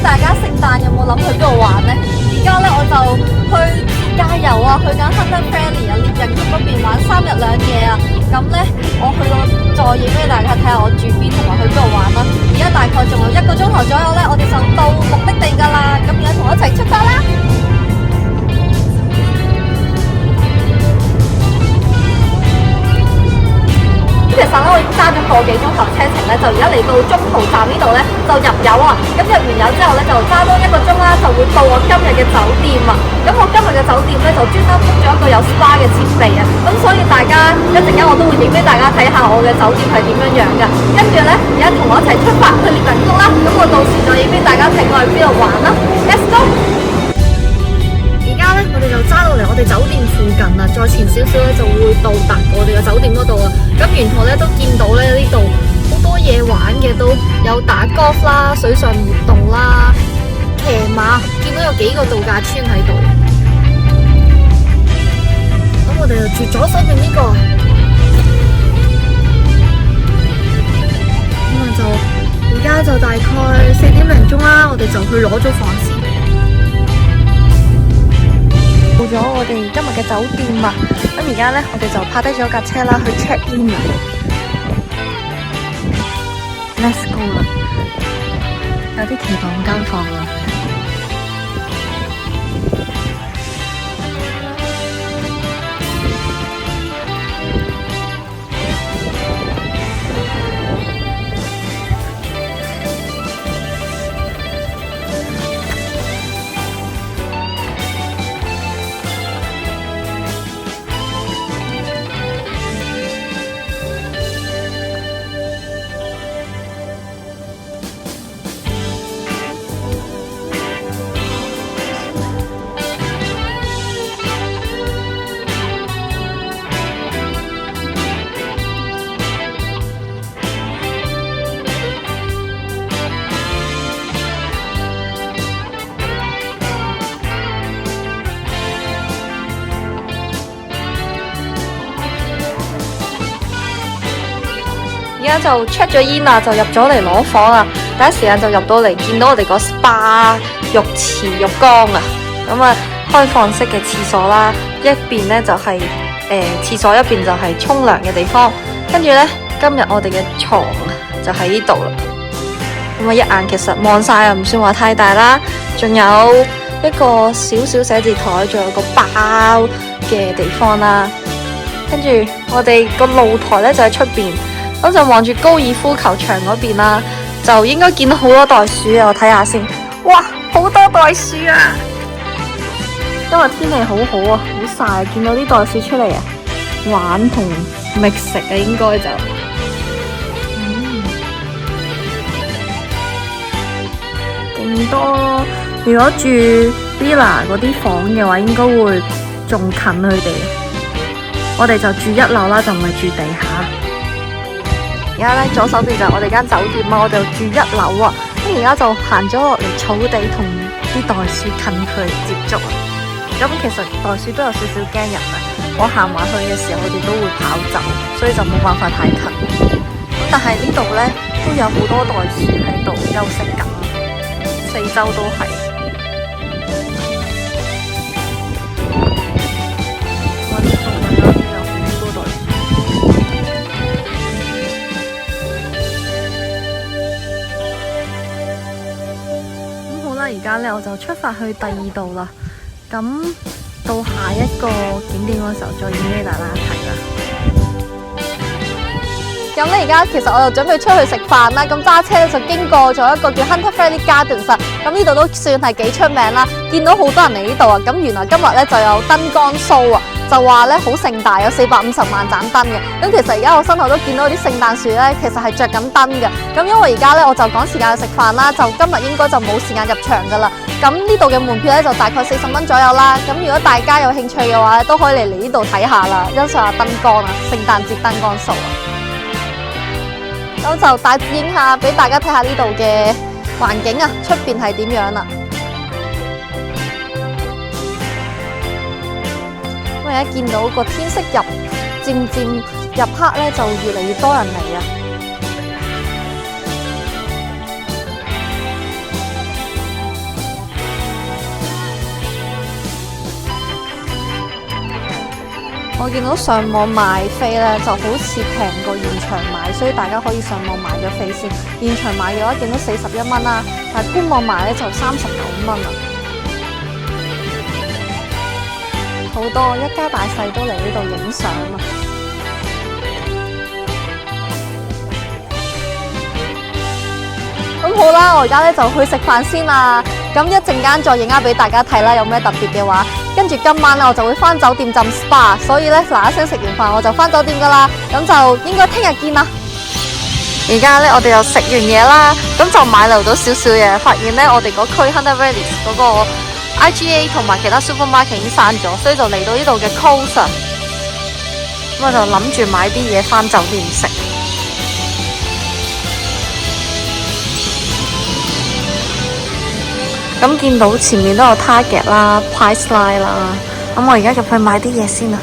大家聖誕有冇諗去邊度玩呢？而家咧我就去自駕遊啊，去緊 Hunter Valley 啊，獵人谷嗰邊玩3日2夜啊。咁咧我去到再影俾大家睇下我住邊同埋去邊度玩啦。而家大概仲有1個鐘頭左右咧，我哋就到目的地噶啦。咁而家同我一齊出發啦！其實咧，我已經揸咗個幾鐘頭車程咧，就而家嚟到中途站呢度咧，就入油啊！咁入完油之後咧，就揸多1個鐘啦，就會到我今日嘅酒店啊！咁我今日嘅酒店咧，就專登 book 咗一個有 SPA 嘅設備啊！咁所以大家一陣間我都會影俾大家睇下我嘅酒店係點樣樣嘅。跟住咧，而家同我一齊出發去獵人谷啦！咁我到時再影俾大家睇我去邊度玩啦。Let's go！而家咧，我哋就揸到嚟我哋酒店附近啦，再前少少咧就會到達我哋嘅酒店嗰度啊。咁沿途咧都見到咧呢度好多嘢玩嘅，都有打 golf 啦、水上活動啦、騎馬，見到有幾個度假村喺度。咁我哋就住左手邊呢個，咁啊就而家就大概4點零鐘啦，我哋就去攞咗房先。到咗我哋今日嘅酒店啊，咁而家咧我哋就泊低咗架車啦，去 check in 啊。Let's go 啦！有啲期待間房啊。而家就 check 咗 in 啦，就入咗嚟攞房啦。第一時間就入到嚟，見到我哋個 SPA 浴池浴缸啊。咁啊，開放式嘅廁所啦，一邊咧就係廁所，一邊就係沖涼嘅地方。跟住咧，今日我哋嘅床就喺呢度啦。咁啊，一眼其實望晒又唔算話太大啦，仲有一個小小寫字台，仲有個包嘅地方啦。跟住我哋個露台咧就喺出邊。咁就望住高爾夫球場嗰邊啦，就應該見到好多袋鼠啊！我睇下先，哇，好多袋鼠啊！今日天氣好好啊，好曬，見到啲袋鼠出嚟啊，玩同覓食啊，應該就，勁多。如果住 villa 嗰啲房嘅話，應該會仲近佢哋。我哋就住1樓啦，就唔係住地下。而家咧左手邊就係我哋間酒店啊，我哋住1樓啊，咁而家就行咗落嚟草地同啲袋鼠近距離接觸啊。咁其實袋鼠都有少少驚人啊，我行埋去嘅時候，佢哋都會跑走，所以就冇辦法太近。咁但係呢度咧都有好多袋鼠喺度休息緊，四周都係。而家咧我就出發去第2度啦，咁到下一個景點嗰時候再影俾大家睇啦。咁咧而家其實我就準備出去食飯啦，咁揸車就經過咗一個叫 Hunter Valley Gardens，咁呢度都算係幾出名啦，見到好多人嚟呢度啊，咁原來今日咧就有燈光 show 啊。就話咧好盛大，有450萬盞燈嘅。咁其實而家我身後都見到啲聖誕樹咧，其實係着緊燈嘅。咁因為而家咧我就趕時間去食飯啦，就今日應該就冇時間入場噶啦。咁呢度嘅門票咧就大概40蚊左右啦。咁如果大家有興趣嘅話咧，都可以嚟呢度睇下啦，欣賞下燈光啊，聖誕節燈光 show 啊。咁就大致影下俾大家睇下呢度嘅環境啊，出邊係點樣啦。因為一見到個天色漸漸入黑咧，就越嚟越多人嚟啊！我見到上網買飛咧，就好似平過現場買，所以大家可以上網買咗飛先。現場買嘅話，見到41蚊啦，但係官網買咧就39蚊啊！好多一家大細都嚟呢度影相啊！咁好啦，我而家咧就去食飯先啦。咁一陣間再影下俾大家睇啦，有咩特別嘅話。跟住今晚咧我就會翻酒店浸 SPA， 所以咧嗱一聲食完飯我就翻酒店噶啦。咁就應該聽日見啦。而家咧我哋又食完嘢啦，咁就買留到少少嘢，發現咧我哋嗰區 Hunter Valley 嗰個 IGA 同埋其他 supermarket 已經閂咗，所以就嚟到呢度嘅 Coles。咁我就諗住買啲嘢翻酒店食。咁見到前面都有 Target 啦、Priceline 啦，咁我而家入去買啲嘢先啦。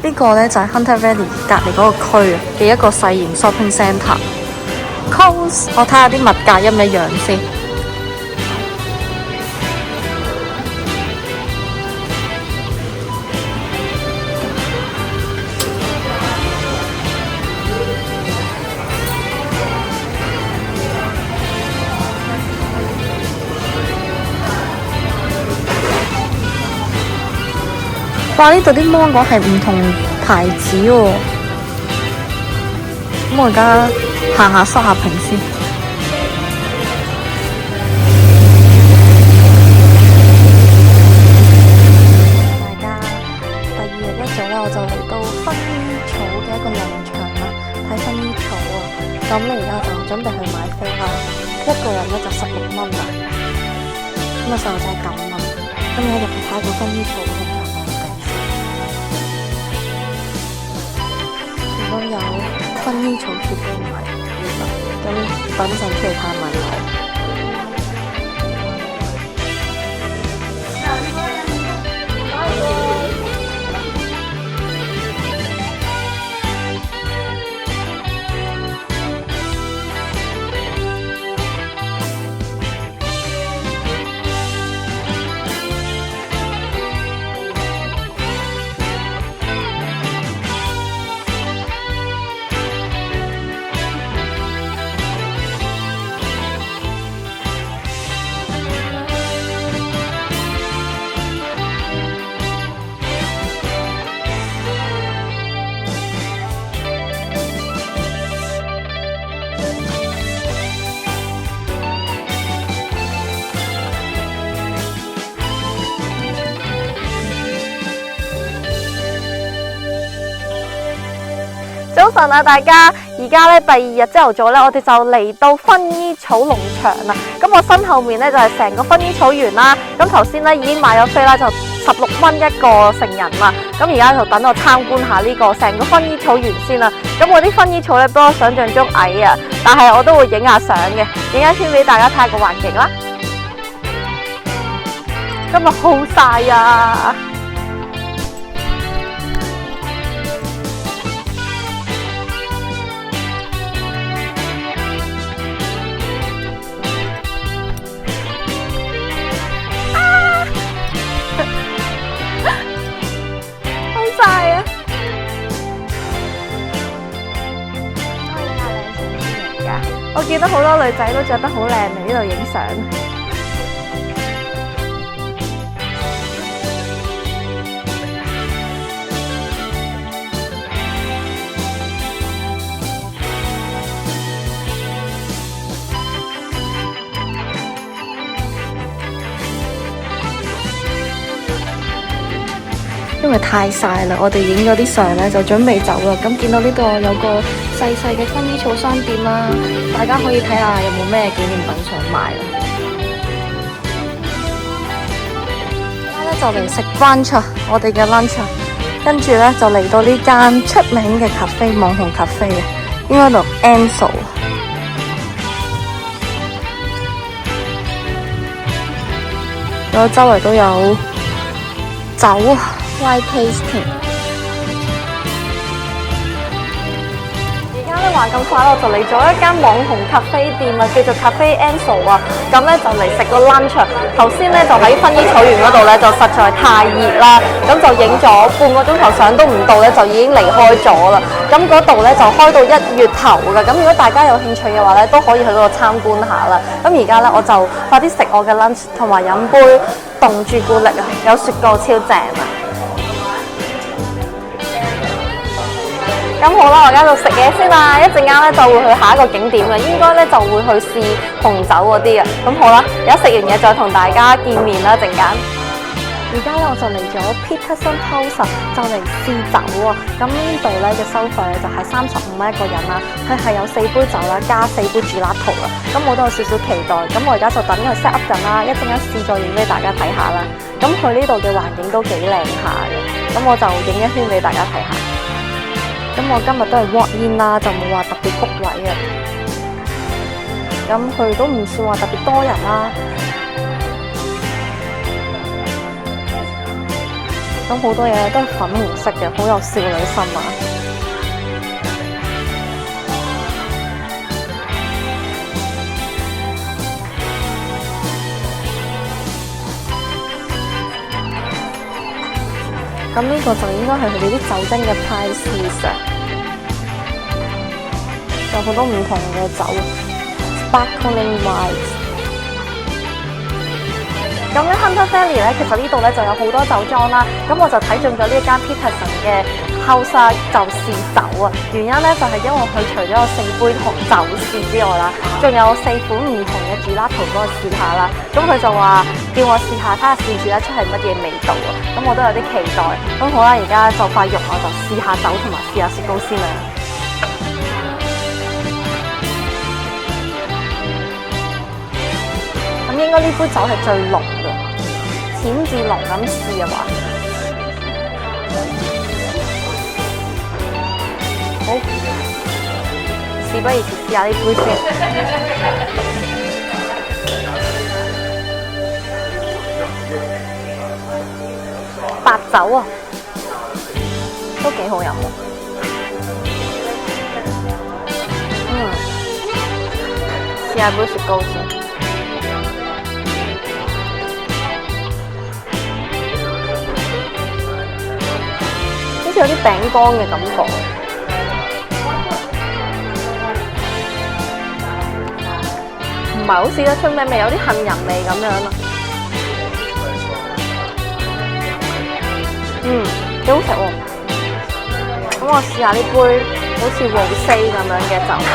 呢個呢就係 Hunter Valley 隔離嗰個區嘅一個細型 shopping centre。Coles， 我睇下啲物價一唔一樣先。哇！呢度啲芒果係唔同牌子喎，咁我而家行下收下屏先。大家第二日一早咧，我就嚟到薰衣草嘅一個農場啦，睇薰衣草啊。咁你而家就準備去買飛啦，一個人咧就16蚊啦，咁啊細路仔9蚊。咁我入去睇個薰衣草。都有薰衣草雪糕賣，咁等陣出嚟睇下買唔買。早晨啊，大家！而家咧第二日朝頭早咧，我哋就嚟到薰衣草農場啦。咁我身後面咧就係成個薰衣草園啦。咁頭先咧已經買咗飛啦，就16蚊一個成人啦。咁而家就等我參觀下呢個成個薰衣草園先啦。咁我啲薰衣草咧比我想象中矮啊，但係我都會影下相嘅，影一圈俾大家睇下個環境啦。今日好曬啊！我見到好多女仔都着得好靚嚟呢度影相。因為太曬啦，我哋影咗啲相咧就準備走啦。咁見到呢度有個細細嘅薰衣草商店啦，大家可以睇下有冇咩紀念品想買啦。而家咧就嚟食 lunch，我哋嘅 lunch， 跟住咧就嚟到呢間出名嘅 cafe， 網紅 cafe 嘅，應該叫 Anso。周圍都有酒。Wine tasting， 而家咧話咁快我就嚟咗一間網紅咖啡店啊，叫做 Cafe Anso 啊。咁咧就嚟食個 lunch。頭先咧就喺薰衣草園嗰度咧就實在太熱啦，咁就影咗半個鐘頭相都唔到咧就已經離開咗啦。咁嗰度咧就開到1月頭㗎。咁如果大家有興趣嘅話咧，都可以去嗰度參觀下啦。咁而家咧我就快啲食我嘅 lunch， 同埋飲杯凍朱古力啊，有雪糕超正啊！咁好啦，我而家就食嘢先啦，一陣間咧就會去下一個景點啦，應該咧就會去試紅酒嗰啲啊。咁好啦，而家食完嘢再同大家見面啦，陣間。而家咧我就嚟咗 Peterson House 就嚟試酒喎。咁呢度咧嘅收費咧就係35蚊一個人啦，佢係有4杯酒啦，加4杯gelato啦。咁我都有少少期待，咁我而家就等佢 set up 緊啦，一陣間試再影俾大家睇下啦。咁佢呢度嘅環境都幾靚下嘅，咁我就影一圈俾大家睇下。咁我今日都係 walk in 啦，就冇話特別 book 位啊。咁佢都唔算話特別多人啦。咁好多嘢都係粉紅色嘅，好有少女心啊！咁呢個就應該係佢哋啲酒精嘅 price 啊，有好多唔同嘅酒 ，sparkling wine。咁咧 Hunter Valley 咧，其實呢度咧就有好多酒莊啦。咁我就睇中咗呢一間 Peterson 嘅 house 就試酒啊。原因咧就係因為佢除咗有4杯紅酒試之外啦，仲有4款唔同嘅 gelato 俾我試下啦。咁佢就話叫我試下，睇下試住得出係乜嘢味道啊。咁我都有啲期待。咁好啦，而家就快肉，我就試下酒同埋試下雪糕先啦。咁應該呢杯酒係最濃嘅，淺至濃咁試啊嘛。好，事不宜遲，試下呢杯先。白酒啊，都幾好飲喎。試下杯雪糕先。好似有啲餅乾嘅感覺，唔係好試得出咩味，有啲杏仁味咁樣啦。幾好食喎！咁我試下呢杯好似rosé咁樣嘅酒先。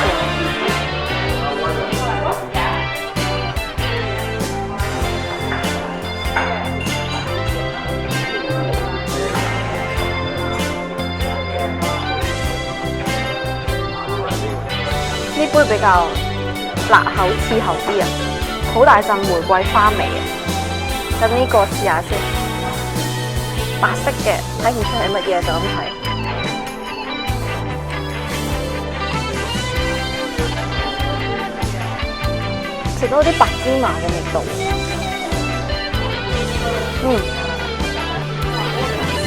呢杯比較辣口刺喉啲啊，好大陣玫瑰花味啊！咁呢個試下先，白色嘅睇唔出係乜嘢，就咁睇。食到啲白芝麻嘅味道。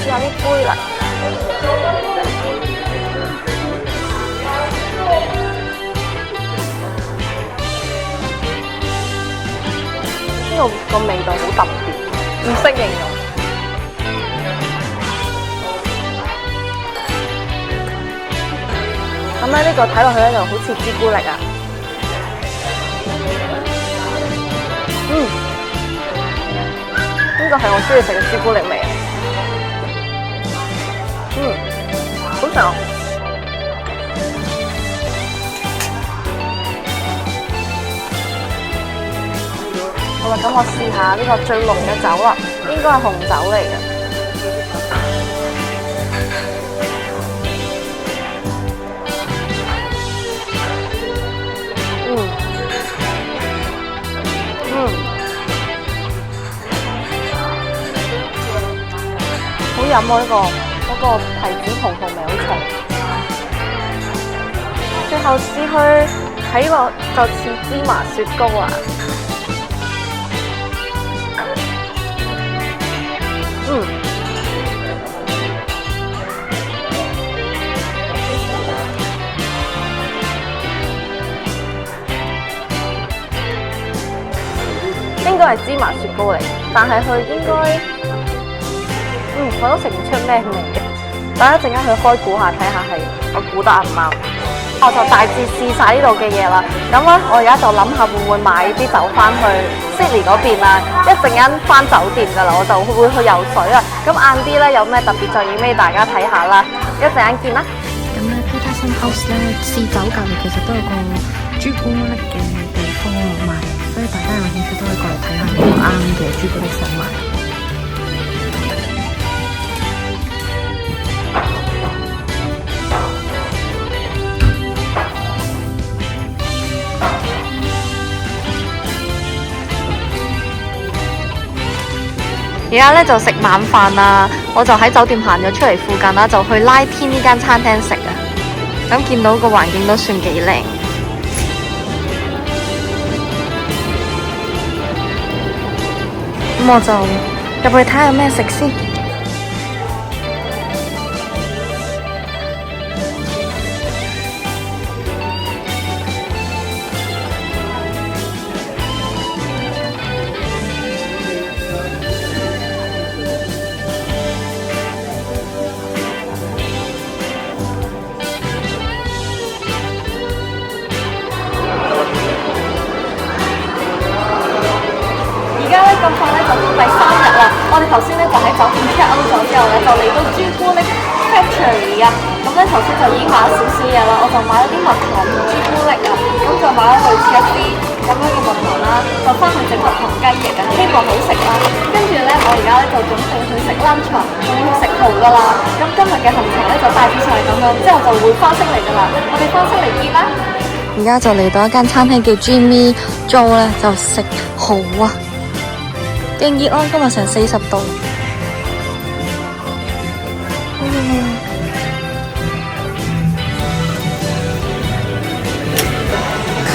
試下呢杯啦。個味道好特別，唔識形容。咁咧呢個睇落去咧就好似朱古力啊。呢個係我中意食嘅朱古力味啊。好食啊！好啦，咁我試下呢個最濃嘅酒啦，應該係紅酒嚟嘅。好飲喎！嗰個提子紅紅味好重。最後試去睇落就似芝麻雪糕啊！應該係芝麻雪糕嚟，但係佢應該，我都食唔出咩味嘅。等一陣間去開估下睇下係我估得啱唔啱。我就大致試晒呢度嘅嘢啦。咁咧，我而家就諗下會唔會買啲酒翻去悉尼嗰邊啊？一陣間翻酒店㗎啦，我就會去游水啊。咁晏啲咧有咩特別就影俾大家睇下啦。一陣間見啦。咁咧 Peterson House 咧試酒隔離其實都有個朱古力嘅地方賣，所以大家有興趣都可以過嚟睇下有冇啱嘅朱古力想買。而家咧就食晚飯啦，我就喺酒店行咗出嚟附近啦，就去拉天呢間餐廳食啊。咁見到個環境都算幾靚，咁我就入去睇下有咩食先。而家咧咁快咧就到第3日啦，我哋頭先咧就喺酒店 check out 咗之後咧，就嚟到朱古力 factory 啊。咁咧頭先就已經買咗少少嘢啦，我就買咗啲蜜糖同朱古力啊，咁就買咗類似一啲咁樣嘅蜜糖啦，就翻去整蜜糖雞翼啊，希望好食啦。跟住咧，我而家咧就準備去食 lunch 啊，仲要食好噶啦。咁今日嘅行程咧就大致上係咁樣，之後就會翻悉尼噶啦。我哋翻悉尼見啦。而家就嚟到一間餐廳叫 Jimmy Joe 咧，就食好啊！勁熱咯，今日成40度。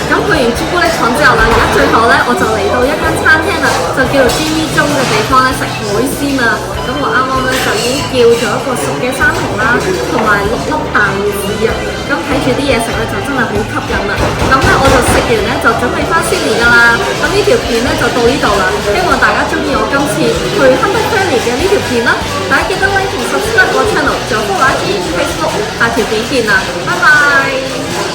咁去完朱古力廠之後啦，而家最後咧我就嚟到一間餐廳啦，就叫做 Jimmy Joe 嘅地方咧食海鮮啊。咁我啱啱咧就已經叫咗一個熟嘅生蠔啦，同埋6粒蛋子啊。咁睇住啲嘢食咧就真係好吸引啦。咁咧我就食完咧就準備翻悉尼噶啦。咁呢條片咧就到呢度啦。希望大家中意我今次去 Hunter Valley 嘅呢條片啦。大家記得 like 同 subscribe 我 channel，仲有 follow IG Facebook，下條片見啦，拜拜。